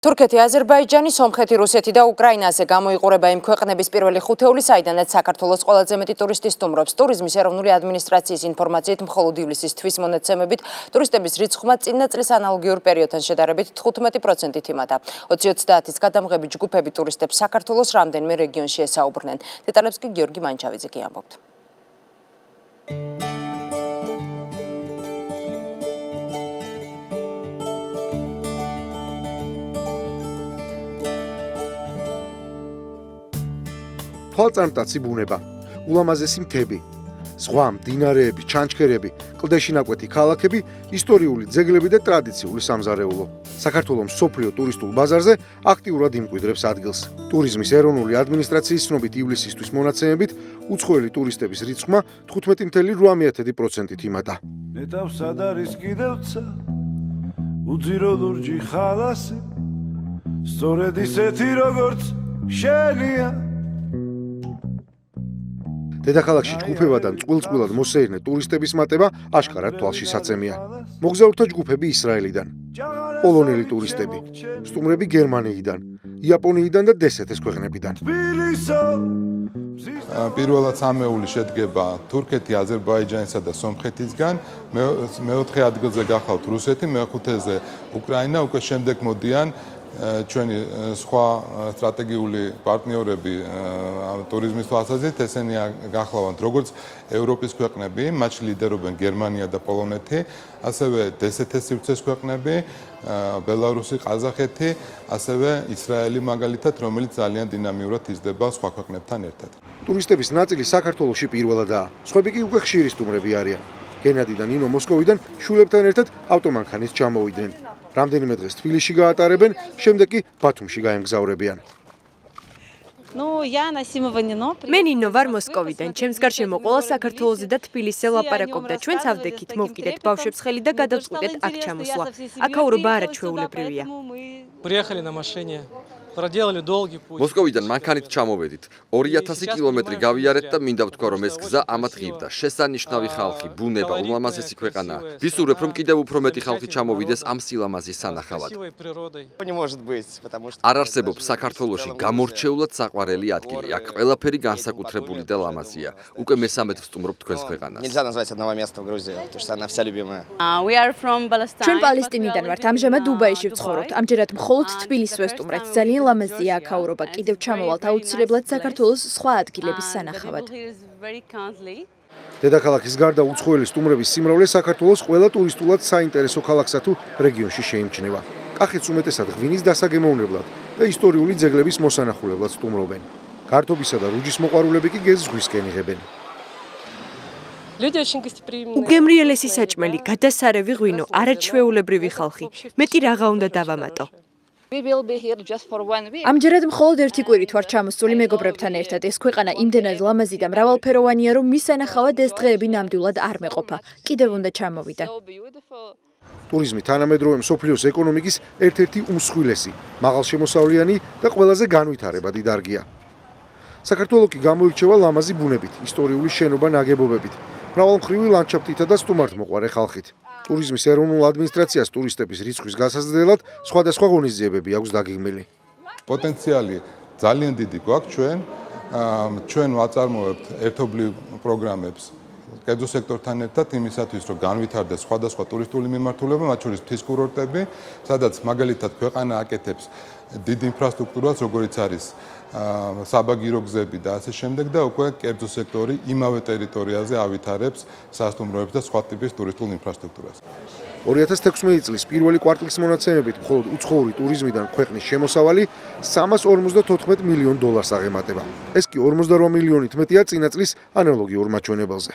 თურქეთი, აზერბაიჯანი, სომხეთი, რუსეთი და უკრაინაზე გამოიყურება იმ ქვეყნების პირველი ხუთეული, საიდანაც საქართველოს ყველაზე მეტი ტურისტი სტუმრობს. ტურიზმის ეროვნული ადმინისტრაციის ინფორმაციით, მხოლოდ ივლისის თვის მონაცემებით, ტურისტების რიცხვმა წინა წლის ანალოგიურ პერიოდთან შედარებით 15%-ით იმატა. 2030-ის გადამღებით ჯგუფები ტურისტებს საქართველოს რამდენიმე რეგიონში ესაუბრნენ. დეტალებს კი გიორგი მანჩავიძე კი ამბობთ. თვალწარმტაცი ბუნება, ულამაზესი მთები, ზღვა, მდინარეები, ჩანჩქერები, კლდეში ნაკვეთი ქალაქები, ისტორიული ძეგლები და ტრადიციული სამზარეულო. საქართველოს მსოფლიო ტურისტულ ბაზარზე აქტიურად იმკვიდრებს ადგილს. ტურიზმის ეროვნული ადმინისტრაციის ცნობით ივლისისთვის მონაცემებით, უცხოელი ტურისტების რიცხვმა 15.8%-ით იმატა. ნეტავსად არის კიდევცა, უძირო ლურჯი ხალასი, სწორედ ისეთი როგორც შენია. დედაქალაქში ჯგუფებადან წყვილ-წყვილად მოსეირნე ტურისტების მატება აშკარად თვალშისაცემია. მოგზაურთა ჯგუფები ისრაელიდან, პოლონელი ტურისტები, სტუმრები გერმანიიდან, იაპონიიდან და დსთ-ის ქვეყნებიდან. პირველად სამეული შედგება თურქეთი, აზერბაიჯანისა და სომხეთისგან, მეოთხე ადგილზე გახლავთ რუსეთი, მეხუთეზე უკრაინა, უკვე შემდეგ მოდიან ჩვენი სხვა სტრატეგიული პარტნიორები ტურიზმის თვალსაზრისით, ესენი გახლავთ როგორც ევროპის ქვეყნები, მათში ლიდერობენ გერმანია და პოლონეთი, ასევე დსთ-ის სივრცეს ქვეყნები, ბელარუსი, ყაზახეთი, ასევე ისრაელი მაგალითად, რომელიც ძალიან დინამიურად იზრდება სხვა ქვეყნებთან ერთად. ტურისტების ნაწილი საქართველოში პირველადაა. სხვები კი უკვე ხშირი სტუმრები არიან. გენადი და ნინო მოსკოვიდან შულებთან ერთად ავტომანქანით ჩამოვიდნენ. რამდენიმე დღეს თბილისში გაატარებენ, შემდეგ კი ბათუმში გაემგზავრებიან. მე ნინო ვარ მოსკოვიდან. ჩემს გარშემო ყველა საქართველოზე და თბილისზე ლაპარაკობდა. ჩვენ ავდექით მოვკიდეთ ბავშვებს ხელი და გადავწყვიტეთ აქ ჩამოსვლა. აქაურობა არაჩვეულებრივია. Приехали на машине. Проделали долгий путь. მოსკოვიდან მანქანით ჩამოვედით. 2000 კილომეტრი გავიარეთ და მინდა ვთქვა, რომ ეს გზა ამათ ღირდა. შესანიშნავი ხალხი, ბუნება, ულამაზესი ქვეყანაა. ვისურვებ, რომ კიდევ უფრო მეტი ხალხი ჩამოვიდეს ამ სილამაზის სანახავად. არ არსებობს საქართველოში გამორჩეულად საყვარელი ადგილი. აქ ყველაფერი განსაკუთრებული და ლამაზია. უკვე მესამედ ვსტუმრობ თქვენს ქვეყანას. ჩვენ პალესტინიდან ვართ. ამჟამად დუბაიში ვცხოვრობთ. ამჯერად მხოლოდ თბილისს ვესტუმრეთ. ძალიან ლამაზია აქაურობა. კიდევ ჩამოვალთ აუცილებლად საქართველოს სხვა ადგილების სანახავად. დედაქალაქის გარდა უცხოელი სტუმრების სიმრავლე საქართველოს ყველა ტურისტულად საინტერესო ქალაქსა თუ რეგიონში შეიმჩნევა. კახეთს უმეტესად ღვინის დასაგემოვნებლად და ისტორიული ძეგლების მოსანახულებლად სტუმრობენ. გართობისა და რუჯის მოყვარულები კი გეზს ზღვისკენ იღებენ. უგემრიელესი საჭმელი, გადასარევი ღვინო, არაჩვეულებრივი ხალხი. მეტი რაღა უნდა დავამატო. ამჯერად მხოლოდ ერთი კვირით ვარ ჩამოსული მეგობრებთან ერთად. ეს ქვეყანა იმდენად ლამაზი და მრავალფეროვანია, რომ მის სანახავად ეს დღეები ნამდვილად არ მეყოფა. კიდევ უნდა ჩამოვიდე. ტურიზმი თანამედროვე მსოფლიოს ეკონომიკის ერთ-ერთი უმსხვილესი, მაღალშემოსავლიანი და ყველაზე განვითარებადი დარგია. საქართველო კი გამოირჩევა ლამაზი ბუნებით, ისტორიული შენობა-ნაგებობებით, მრავალმხრივი ლანდშაფტითა და სტუმართმოყვარე ხალხით. ტურიზმის ეროვნულ ადმინისტრაციას ტურისტების რიცხვის გასაზრდელად სხვადასხვა ღონისძიებები აქვს დაგეგმილი. პოტენციალი ძალიან დიდი გვაქვს ჩვენ ვაწარმოებთ ერთობლივ პროგრამებს კერძო სექტორთან ერთად იმისათვის, რომ განვითარდეს სხვადასხვა ტურისტული მიმართულება, მათ შორის მთის კურორტები, სადაც მაგალითად ქვეყანა აკეთებს დიდ ინფრასტრუქტურას, როგორიც არის საბაგირო გზები და ასე შემდეგ და უკვე კერძო სექტორი იმავე ტერიტორიაზე ავითარებს სასტუმროებს და სხვა ტიპის ტურისტულ ინფრასტრუქტურას. 2016 წლის პირველი კვარტლის მონაცემებით მხოლოდ უცხოური ტურიზმიდან ქვეყნის შემოსავალი $354 მილიონ აღემატება. ეს კი 48 მილიონით მეტია წინა წლის ანალოგიურ მაჩვენებელზე.